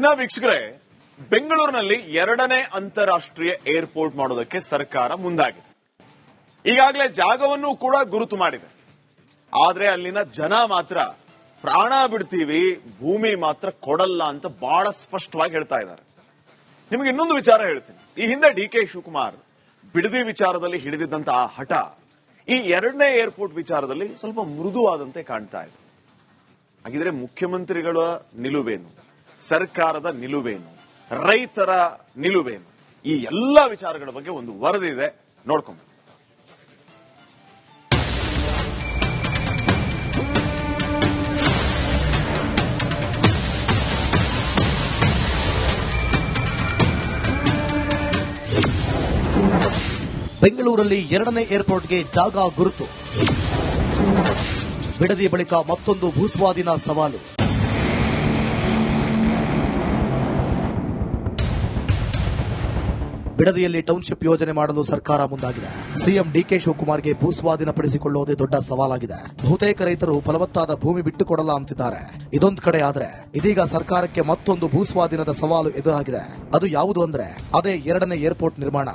ಇನ್ನ ವೀಕ್ಷಕರೇ, ಬೆಂಗಳೂರಿನಲ್ಲಿ 2ನೇ ಅಂತಾರಾಷ್ಟ್ರೀಯ ಏರ್ಪೋರ್ಟ್ ಮಾಡೋದಕ್ಕೆ ಸರ್ಕಾರ ಮುಂದಾಗಿದೆ. ಈಗಾಗಲೇ ಜಾಗವನ್ನು ಕೂಡ ಗುರುತು ಮಾಡಿದೆ. ಆದ್ರೆ ಅಲ್ಲಿನ ಜನ ಮಾತ್ರ ಪ್ರಾಣ ಬಿಡ್ತೀವಿ, ಭೂಮಿ ಮಾತ್ರ ಕೊಡಲ್ಲ ಅಂತ ಬಹಳ ಸ್ಪಷ್ಟವಾಗಿ ಹೇಳ್ತಾ ಇದ್ದಾರೆ. ನಿಮಗೆ ಇನ್ನೊಂದು ವಿಚಾರ ಹೇಳ್ತೀನಿ. ಈ ಹಿಂದೆ ಡಿ.ಕೆ. ಶಿವಕುಮಾರ್ ಬಿಡದಿ ವಿಚಾರದಲ್ಲಿ ಹಿಡಿದಿದ್ದಂತಹ ಹಠ ಈ 2ನೇ ಏರ್ಪೋರ್ಟ್ ವಿಚಾರದಲ್ಲಿ ಸ್ವಲ್ಪ ಮೃದುವಾದಂತೆ ಕಾಣ್ತಾ ಇದೆ. ಹಾಗಿದ್ರೆ ಮುಖ್ಯಮಂತ್ರಿಗಳ ನಿಲುವೇನು, ಸರ್ಕಾರದ ನಿಲುವೇನು, ರೈತರ ನಿಲುವೇನು, ಈ ಎಲ್ಲ ವಿಚಾರಗಳ ಬಗ್ಗೆ ಒಂದು ವರದಿ ಇದೆ, ನೋಡ್ಕೊಂಡು. ಬೆಂಗಳೂರಲ್ಲಿ 2ನೇ ಏರ್ಪೋರ್ಟ್ಗೆ ಜಾಗ ಗುರುತು. ಬಿಡದಿ ಬಳಿಕ ಮತ್ತೊಂದು ಭೂಸ್ವಾಧೀನ ಸವಾಲು. ಬಿಡದಿಯಲ್ಲಿ ಟೌನ್ಶಿಪ್ ಯೋಜನೆ ಮಾಡಲು ಸರ್ಕಾರ ಮುಂದಾಗಿದೆ. ಸಿಎಂ ಡಿ.ಕೆ. ಶಿವಕುಮಾರ್ಗೆ ಭೂಸ್ವಾಧೀನಪಡಿಸಿಕೊಳ್ಳುವುದೇ ದೊಡ್ಡ ಸವಾಲಾಗಿದೆ. ಬಹುತೇಕ ರೈತರು ಫಲವತ್ತಾದ ಭೂಮಿ ಬಿಟ್ಟುಕೊಡಲ್ಲ ಅಂತಿದ್ದಾರೆ. ಇದೊಂದು ಕಡೆ ಆದ್ರೆ ಇದೀಗ ಸರ್ಕಾರಕ್ಕೆ ಮತ್ತೊಂದು ಭೂಸ್ವಾಧೀನದ ಸವಾಲು ಎದುರಾಗಿದೆ. ಅದು ಯಾವುದು ಅಂದ್ರೆ ಅದೇ 2ನೇ ಏರ್ಪೋರ್ಟ್ ನಿರ್ಮಾಣ.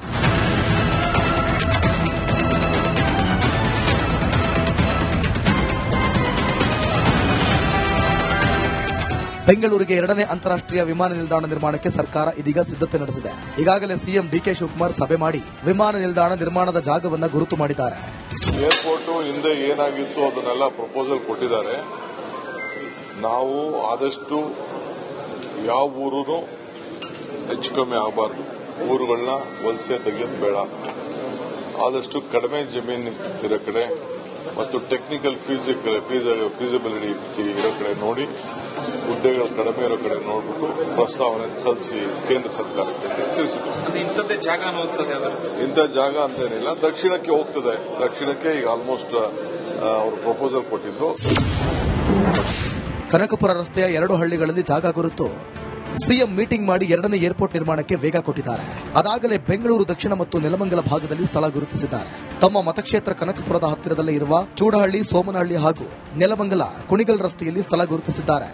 ಬೆಂಗಳೂರಿಗೆ 2ನೇ ಅಂತಾರಾಷ್ಟ್ರೀಯ ವಿಮಾನ ನಿಲ್ದಾಣ ನಿರ್ಮಾಣಕ್ಕೆ ಸರ್ಕಾರ ಇದೀಗ ಸಿದ್ಧತೆ ನಡೆಸಿದೆ. ಈಗಾಗಲೇ ಸಿಎಂ ಡಿ.ಕೆ. ಶಿವಕುಮಾರ್ ಸಭೆ ಮಾಡಿ ವಿಮಾನ ನಿಲ್ದಾಣ ನಿರ್ಮಾಣದ ಜಾಗವನ್ನು ಗುರುತು ಮಾಡಿದ್ದಾರೆ. ಏರ್ಪೋರ್ಟ್ ಹಿಂದೆ ಏನಾಗಿತ್ತು ಅದನ್ನೆಲ್ಲ ಪ್ರಪೋಸಲ್ ಕೊಟ್ಟಿದ್ದಾರೆ. ನಾವು ಆದಷ್ಟು ಯಾವ ಊರು ಹೆಚ್ಚು ಕಮ್ಮಿ ಆಗಬಾರ್ದು, ಊರುಗಳನ್ನ ವಲಸೆ ತೆಗೆಯೋದು ಬೇಡ. ಆದಷ್ಟು ಕಡಿಮೆ ಜಮೀನು ಇರೋ ಕಡೆ ಮತ್ತು ಟೆಕ್ನಿಕಲ್ ಫೀಸಿಬಿಲಿಟಿ ಇರೋ ಕಡೆ ನೋಡಿ, ಹುದ್ದೆಗಳು ಕಡಿಮೆ ಇರೋ ಕಡೆ ನೋಡ್ಬಿಟ್ಟು ಪ್ರಸ್ತಾವನೆ ಸಲ್ಲಿಸಿ ಕೇಂದ್ರ ಸರ್ಕಾರಕ್ಕೆ ತಿಳಿಸಿದ್ರು. ಇಂಥ ಜಾಗ ಅಂತೇನಿಲ್ಲ, ದಕ್ಷಿಣಕ್ಕೆ ಹೋಗ್ತದೆ. ದಕ್ಷಿಣಕ್ಕೆ ಈಗ ಆಲ್ಮೋಸ್ಟ್ ಅವರು ಪ್ರಪೋಸಲ್ ಕೊಟ್ಟಿದ್ರು. ಕನಕಪುರ ರಸ್ತೆಯ 2 ಹಳ್ಳಿಗಳಲ್ಲಿ ಜಾಗ ಗುರುತು. ಸಿಎಂ ಮೀಟಿಂಗ್ ಮಾಡಿ 2ನೇ ಏರ್ಪೋರ್ಟ್ ನಿರ್ಮಾಣಕ್ಕೆ ವೇಗ ಕೊಟ್ಟಿದ್ದಾರೆ. ಅದಾಗಲೇ ಬೆಂಗಳೂರು ದಕ್ಷಿಣ ಮತ್ತು ನೆಲಮಂಗಲ ಭಾಗದಲ್ಲಿ ಸ್ಥಳ ಗುರುತಿಸಿದ್ದಾರೆ. ತಮ್ಮ ಮತಕ್ಷೇತ್ರ ಕನಕಪುರದ ಹತ್ತಿರದಲ್ಲೇ ಇರುವ ಚೂಡಹಳ್ಳಿ, ಸೋಮನಹಳ್ಳಿ ಹಾಗೂ ನೆಲಮಂಗಲ ಕುಣಿಗಲ್ ರಸ್ತೆಯಲ್ಲಿ ಸ್ಥಳ ಗುರುತಿಸಿದ್ದಾರೆ.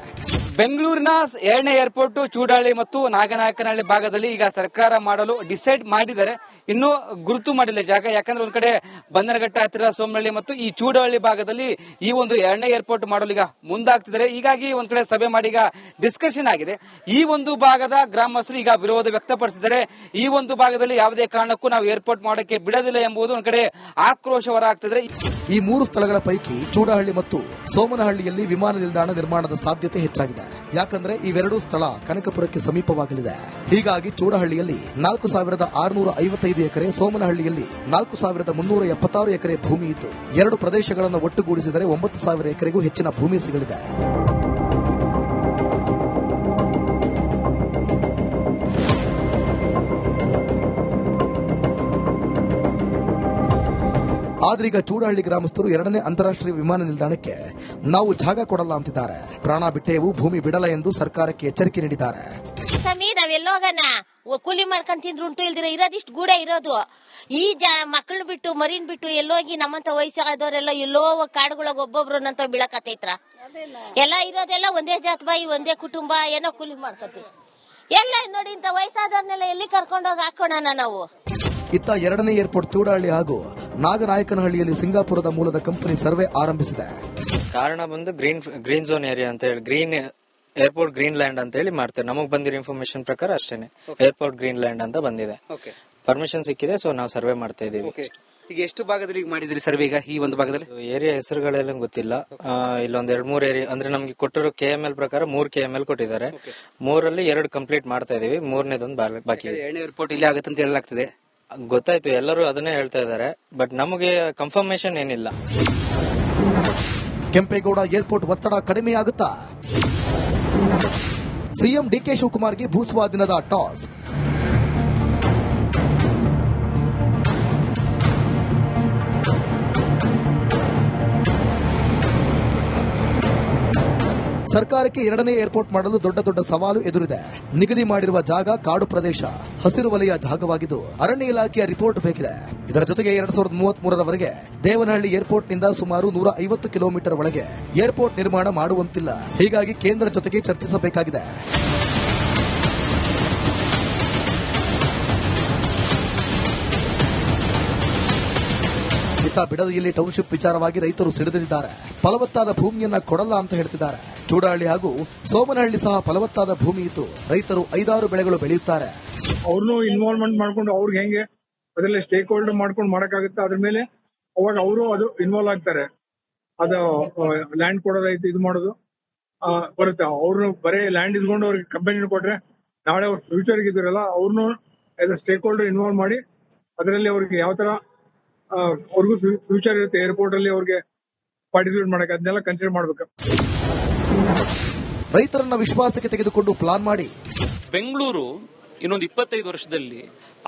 ಬೆಂಗಳೂರಿನ 2ನೇ ಏರ್ಪೋರ್ಟ್ ಚೂಡಹಳ್ಳಿ ಮತ್ತು ನಾಗನಾಯಕನಹಳ್ಳಿ ಭಾಗದಲ್ಲಿ ಈಗ ಸರ್ಕಾರ ಮಾಡಲು ಡಿಸೈಡ್ ಮಾಡಿದ್ದಾರೆ. ಇನ್ನೂ ಗುರುತು ಮಾಡಿಲ್ಲ ಜಾಗ. ಯಾಕಂದ್ರೆ ಒಂದ್ ಕಡೆ ಬಂದನಘಟ್ಟ ಹತ್ತಿರ ಸೋಮನಹಳ್ಳಿ ಮತ್ತು ಈ ಚೂಡಹಳ್ಳಿ ಭಾಗದಲ್ಲಿ ಈ ಒಂದು 2ನೇ ಏರ್ಪೋರ್ಟ್ ಮಾಡಲು ಈಗ ಮುಂದಾಗ್ತಿದ್ದಾರೆ. ಹೀಗಾಗಿ ಒಂದ್ ಕಡೆ ಸಭೆ ಮಾಡಿ ಈಗ ಡಿಸ್ಕಷನ್ ಆಗಿದೆ. ಈ ಒಂದು ಭಾಗದ ಗ್ರಾಮಸ್ಥರು ಈಗ ವಿರೋಧ ವ್ಯಕ್ತಪಡಿಸಿದ್ದಾರೆ. ಈ ಒಂದು ಭಾಗದಲ್ಲಿ ಯಾವುದೇ ಕಾರಣಕ್ಕೂ ನಾವು ಏರ್ಪೋರ್ಟ್ ಮಾಡೋಕೆ ಬಿಡೋದಿಲ್ಲ ಎಂಬುದು ಒಂದ್ ಕಡೆ ಆಕ್ರೋಶ ಹೊರಹಾಗ್ತಿದೆ. ಈ 3 ಸ್ಥಳಗಳ ಪೈಕಿ ಚೂಡಹಳ್ಳಿ ಮತ್ತು ಸೋಮನಹಳ್ಳಿಯಲ್ಲಿ ವಿಮಾನ ನಿಲ್ದಾಣ ನಿರ್ಮಾಣದ ಸಾಧ್ಯತೆ ಹೆಚ್ಚಾಗಿದೆ. ಯಾಕಂದ್ರೆ ಇವೆರಡೂ ಸ್ಥಳ ಕನಕಪುರಕ್ಕೆ ಸಮೀಪವಾಗಲಿದೆ. ಹೀಗಾಗಿ ಚೂಡಹಳ್ಳಿಯಲ್ಲಿ 4655 ಎಕರೆ, ಸೋಮನಹಳ್ಳಿಯಲ್ಲಿ 4376 ಎಕರೆ ಭೂಮಿ ಇದ್ದು 2 ಪ್ರದೇಶಗಳನ್ನು ಒಟ್ಟುಗೂಡಿಸಿದರೆ 9000 ಎಕರೆಗೂ ಹೆಚ್ಚಿನ ಭೂಮಿ ಸಿಗಲಿದೆ. ಆದ್ರೀಗ ಚೂಡಹಳ್ಳಿ ಗ್ರಾಮಸ್ಥರು 2ನೇ ಅಂತಾರಾಷ್ಟ್ರೀಯ ವಿಮಾನ ನಿಲ್ದಾಣಕ್ಕೆ ನಾವು ಜಾಗ ಕೊಡಲ್ಲ ಅಂತಿದ್ದಾರೆ. ಪ್ರಾಣ ಬಿಟ್ಟೇವು, ಭೂಮಿ ಬಿಡಲ್ಲ ಎಂದು ಸರ್ಕಾರಕ್ಕೆ ಎಚ್ಚರಿಕೆ ನೀಡಿದ್ದಾರೆ. ನಾವೆಲ್ಲೋಗಣ ಕೂಲಿ ಮಾಡ್ಕೊಂಡ್ ತಿಂದ್ರು ಉಂಟು, ಇಲ್ದಿರ ಇರೋದಿಷ್ಟು ಗೂಡೆ ಇರೋದು. ಈ ಮಕ್ಕಳು ಬಿಟ್ಟು ಮರಿನ್ ಬಿಟ್ಟು ಎಲ್ಲೋಗಿ ನಮ್ಮಂತ ವಯಸ್ಸಾದವರೆಲ್ಲ ಎಲ್ಲೋ ಕಾಡುಗಳಿಗೆ ಒಬ್ಬೊಬ್ರು ನಂತ ಬೀಳಕತ್ತೈತ್ರ. ಎಲ್ಲ ಇರೋದೆಲ್ಲ ಒಂದೇ ಜಾತ್ ಬಾಯಿ, ಒಂದೇ ಕುಟುಂಬ, ಏನೋ ಕೂಲಿ ಮಾಡ್ಕೊತೀವಿ. ಎಲ್ಲ ನೋಡಿ ಇಂತ ವಯಸ್ಸಾದವ್ರನ್ನೆಲ್ಲ ಎಲ್ಲಿ ಕರ್ಕೊಂಡೋಗಿ ಹಾಕೋಣ ನಾವು. ಇತ್ತ 2ನೇ ಏರ್ಪೋರ್ಟ್ ಚೂಡಹಳ್ಳಿ ಹಾಗೂ ನಾಗನಾಯಕನಹಳ್ಳಿಯಲ್ಲಿ ಸಿಂಗಾಪುರದ ಮೂಲದ ಕಂಪನಿ ಸರ್ವೆ ಆರಂಭಿಸಿದೆ. ಕಾರಣ ಬಂದು ಗ್ರೀನ್ ಝೋನ್ ಏರಿಯಾ ಅಂತ ಹೇಳಿ, ಗ್ರೀನ್ ಏರ್ಪೋರ್ಟ್ ಗ್ರೀನ್ ಲ್ಯಾಂಡ್ ಅಂತ ಹೇಳಿ ಮಾಡ್ತಾರೆ. ನಮಗ್ ಬಂದಿರೋ ಇನ್ಫಾರ್ಮೇಶನ್ ಪ್ರಕಾರ ಅಷ್ಟೇನೆ, ಏರ್ಪೋರ್ಟ್ ಗ್ರೀನ್ ಲ್ಯಾಂಡ್ ಅಂತ ಬಂದಿದೆ. ಪರ್ಮಿಷನ್ ಸಿಕ್ಕಿದೆ, ಸೊ ನಾವು ಸರ್ವೆ ಮಾಡ್ತಾ ಇದೀವಿ. ಈಗ ಎಷ್ಟು ಭಾಗದಲ್ಲಿ ಮಾಡಿದ್ರಿ ಸರ್ವೆ? ಈಗ ಈ ಒಂದು ಭಾಗದಲ್ಲಿ ಏರಿಯಾ ಹೆಸರುಗಳೆಲ್ಲ ಗೊತ್ತಿಲ್ಲ. ಇಲ್ಲೊಂದ್ 2-3 ಏರಿಯಾ ಅಂದ್ರೆ ನಮ್ಗೆ ಕೊಟ್ಟಿರೋ KML ಪ್ರಕಾರ 3 KML ಕೊಟ್ಟಿದ್ದಾರೆ. 3ರಲ್ಲಿ 2 ಕಂಪ್ಲೀಟ್ ಮಾಡ್ತಾ ಇದೀವಿ, 3ನೇದೊಂದು ಬಾಕಿ. 2ನೇ ಏರ್ಪೋರ್ಟ್ ಇಲ್ಲಿ ಆಗುತ್ತೆ ಅಂತ ಹೇಳಲಾಗ್ತಿದೆ. ಗೊತ್ತಾಯ್ತು, ಎಲ್ಲರೂ ಅದನ್ನೇ ಹೇಳ್ತಾ ಇದ್ದಾರೆ, ಬಟ್ ನಮಗೆ ಕನ್ಫರ್ಮೇಶನ್ ಏನಿಲ್ಲ. ಕೆಂಪೇಗೌಡ ಏರ್ಪೋರ್ಟ್ ಒತ್ತಡ ಕಡಿಮೆಯಾಗುತ್ತಾ? ಸಿಎಂ ಡಿ.ಕೆ. ಶಿವಕುಮಾರ್ಗೆ ಭೂಸ್ವಾಧೀನದ ಟಾಸ್. ಸರ್ಕಾರಕ್ಕೆ 2ನೇ ಏರ್ಪೋರ್ಟ್ ಮಾಡಲು ದೊಡ್ಡ ಸವಾಲು ಎದುರಿದೆ. ನಿಗದಿ ಮಾಡಿರುವ ಜಾಗ ಕಾಡು ಪ್ರದೇಶ, ಹಸಿರು ವಲಯ ಜಾಗವಾಗಿದ್ದು ಅರಣ್ಯ ಇಲಾಖೆಯ ರಿಪೋರ್ಟ್ ಬೇಕಿದೆ. ಇದರ ಜೊತೆಗೆ 2033ರವರೆಗೆ ದೇವನಹಳ್ಳಿ ಏರ್ಪೋರ್ಟ್ನಿಂದ ಸುಮಾರು 150 ಕಿಲೋಮೀಟರ್ ಒಳಗೆ ಏರ್ಪೋರ್ಟ್ ನಿರ್ಮಾಣ ಮಾಡುವಂತಿಲ್ಲ. ಹೀಗಾಗಿ ಕೇಂದ್ರ ಜೊತೆಗೆ ಚರ್ಚಿಸಬೇಕಾಗಿದೆ. ಇತ್ತ ಬಿಡದಿಯಲ್ಲಿ ಟೌನ್ಶಿಪ್ ವಿಚಾರವಾಗಿ ರೈತರು ಸಿಡಿದಿದ್ದಾರೆ. ಫಲವತ್ತಾದ ಭೂಮಿಯನ್ನ ಕೊಡಲ್ಲ ಅಂತ ಹೇಳ್ತಿದ್ದಾರೆ. ಚೂಡಹಳ್ಳಿ ಹಾಗೂ ಸೋಮನಹಳ್ಳಿ ಸಹ ಫಲವತ್ತಾದ ಭೂಮಿ ಇದ್ದು ರೈತರು 5-6 ಬೆಳೆಗಳು ಬೆಳೆಯುತ್ತಾರೆ. ಅವ್ರನ್ನು ಇನ್ವಾಲ್ವ್ಮೆಂಟ್ ಮಾಡ್ಕೊಂಡು ಅವ್ರಿಗೆ ಹೆಂಗೆ ಅದರಲ್ಲಿ ಸ್ಟೇಕ್ ಹೋಲ್ಡರ್ ಮಾಡ್ಕೊಂಡು ಮಾಡಕ್ಕಾಗುತ್ತೆ, ಅದ್ರ ಮೇಲೆ ಅವಾಗ ಅವರು ಅದು ಇನ್ವಾಲ್ವ್ ಆಗ್ತಾರೆ. ಅದು ಲ್ಯಾಂಡ್ ಕೊಡೋದೈತಿ, ಇದು ಮಾಡೋದು ಬರುತ್ತೆ. ಅವ್ರನ್ನು ಬರೀ ಲ್ಯಾಂಡ್ ಇಸ್ಕೊಂಡು ಅವ್ರಿಗೆ ಕಂಪನಿ ಕೊಟ್ರೆ ನಾಳೆ ಅವ್ರ ಫ್ಯೂಚರ್ ಇದ್ರಲ್ಲ ಅವ್ರನ್ನು as a stake holder involve ಮಾಡಿ ಅದರಲ್ಲಿ ಅವ್ರಿಗೆ ಯಾವ ತರ ಅವ್ರಿಗೂ ಫ್ಯೂಚರ್ ಇರುತ್ತೆ ಏರ್ಪೋರ್ಟ್ ಅಲ್ಲಿ ಅವ್ರಿಗೆ ಪಾರ್ಟಿಸಿಪೇಟ್ ಮಾಡಕ್ಕೆ, ಅದನ್ನೆಲ್ಲ ಕನ್ಸಿಡರ್ ಮಾಡ್ಬೇಕು. ರೈತರನ್ನ ವಿಶ್ವಾಸಕ್ಕೆ ತೆಗೆದುಕೊಂಡು ಪ್ಲಾನ್ ಮಾಡಿ ಬೆಂಗಳೂರು ಇನ್ನೊಂದು 25 ವರ್ಷದಲ್ಲಿ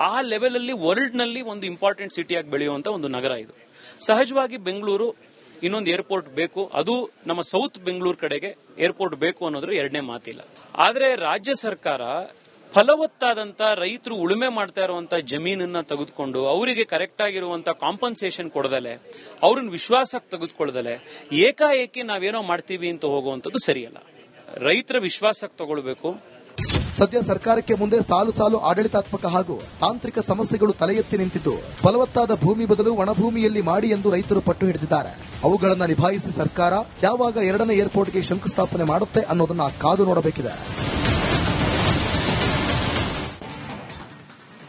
ಆ ಲೆವೆಲ್ ಅಲ್ಲಿ ವರ್ಲ್ಡ್ ನಲ್ಲಿ ಒಂದು ಇಂಪಾರ್ಟೆಂಟ್ ಸಿಟಿಯಾಗಿ ಬೆಳೆಯುವಂತ ಒಂದು ನಗರ ಇದು. ಸಹಜವಾಗಿ ಬೆಂಗಳೂರು ಇನ್ನೊಂದು ಏರ್ಪೋರ್ಟ್ ಬೇಕು, ಅದು ನಮ್ಮ ಸೌತ್ ಬೆಂಗಳೂರು ಕಡೆಗೆ ಏರ್ಪೋರ್ಟ್ ಬೇಕು ಅನ್ನೋದ್ರ ಎರಡನೇ ಮಾತಿಲ್ಲ. ಆದ್ರೆ ರಾಜ್ಯ ಸರ್ಕಾರ ಫಲವತ್ತಾದಂತ ರೈತರು ಉಳುಮೆ ಮಾಡ್ತಾ ಇರುವಂತ ಜಮೀನನ್ನ ತೆಗೆದುಕೊಂಡು ಅವರಿಗೆ ಕರೆಕ್ಟ್ ಆಗಿರುವಂತ ಕಾಂಪನ್ಸೇಷನ್ ಕೊಡದಲೆ, ಅವ್ರನ್ನ ವಿಶ್ವಾಸಕ್ಕೆ ತೆಗೆದುಕೊಳ್ಳದಲೆ ಏಕಾಏಕಿ ನಾವೇನೋ ಮಾಡ್ತೀವಿ ಅಂತ ಹೋಗುವಂತದ್ದು ಸರಿಯಲ್ಲ. ರೈತರ ವಿಶ್ವಾಸಕ್ಕೆ ತಗೊಳ್ಬೇಕು. ಸದ್ಯ ಸರ್ಕಾರಕ್ಕೆ ಮುಂದೆ ಸಾಲು ಸಾಲು ಆಡಳಿತಾತ್ಮಕ ಹಾಗೂ ತಾಂತ್ರಿಕ ಸಮಸ್ಯೆಗಳು ತಲೆ ಎತ್ತಿ ನಿಂತಿದ್ದು ಫಲವತ್ತಾದ ಭೂಮಿ ಬದಲು ಒಣಭೂಮಿಯಲ್ಲಿ ಮಾಡಿ ಎಂದು ರೈತರು ಪಟ್ಟು ಹಿಡಿದಿದ್ದಾರೆ. ಅವುಗಳನ್ನು ನಿಭಾಯಿಸಿ ಸರ್ಕಾರ ಯಾವಾಗ 2ನೇ ಏರ್ಪೋರ್ಟ್ಗೆ ಶಂಕುಸ್ಥಾಪನೆ ಮಾಡುತ್ತೆ ಅನ್ನೋದನ್ನ ಕಾದು ನೋಡಬೇಕಿದೆ.